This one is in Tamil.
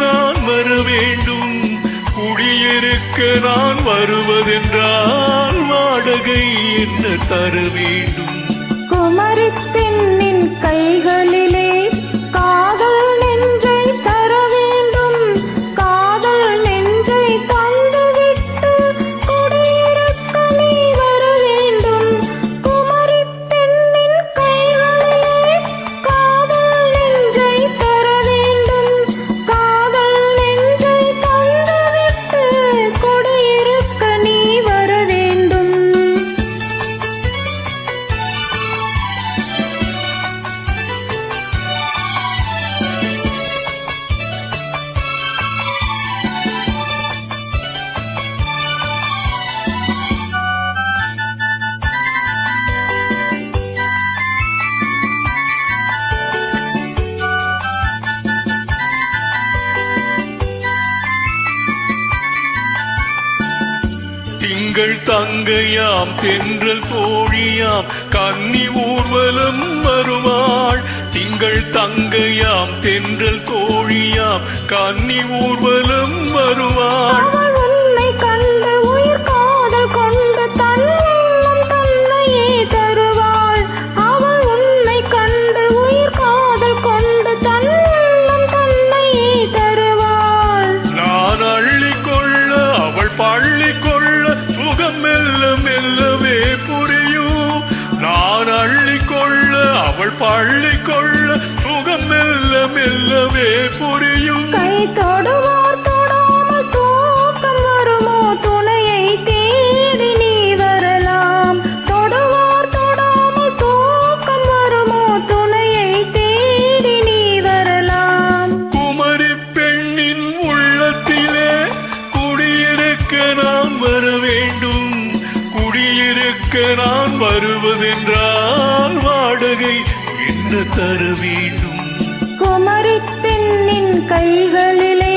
நான் வர வேண்டும். குடியிருக்க நான் வருவதென்றால் வாடகை என்ன தர வேண்டும்? குமரி பெண்ணின் கைகளிலே காதல் நெஞ்சை தர வேண்டும். காதல் நெஞ்சை தந்துவிட்டு குடியிருக்க நீ வர வேண்டும். குமரி பெண்ணின் கைகளிலே காதல் நெஞ்சை தர வேண்டும். காதல் நெஞ்சை தந்துவிட்டு குடியிருக்க நீ வர வேண்டும். திங்கள் தங்கையாம் தென்றல் தோழியாம் கன்னி ஊர்வலம் வருவாள். திங்கள் தங்கையாம் தென்றல் தோழியாம் கன்னி ஊர்வலம் வருவாள். அவள் உன்னை கண்டு உயிர் காதல் கொண்டு தன்னும் தன்னையே தருவாள். அவள் உன்னை கண்டு உயிர் காதல் கொண்டு தன்னும் தன்னையே தருவாள். நான் அள்ளிக்கொள்ள அவள் பள்ளிக்கொள்ள சுகம் மெல்ல மெல்லவே புரியும். நான் அள்ளிக்கொள்ள அவள் பள்ளிக்கொள்ள சுகம் மெல்ல மெல்லவே புரியும். கை தொடுவார் தொடாமல் தூக்கம் வருமோ? துணையை தேடி நீ வரலாம். தொடுவார் தொடாமல் தூக்கம் வருமோ? துணையை தேடி நீ வரலாம். குமரி பெண்ணின் உள்ளத்திலே குடியிருக்க நான் வர வேண்டும். குடியிருக்க நான் வருவதென்றால் வாடகை என்ன தர வேண்டும்? குமரி பெண்ணின் கைகளிலே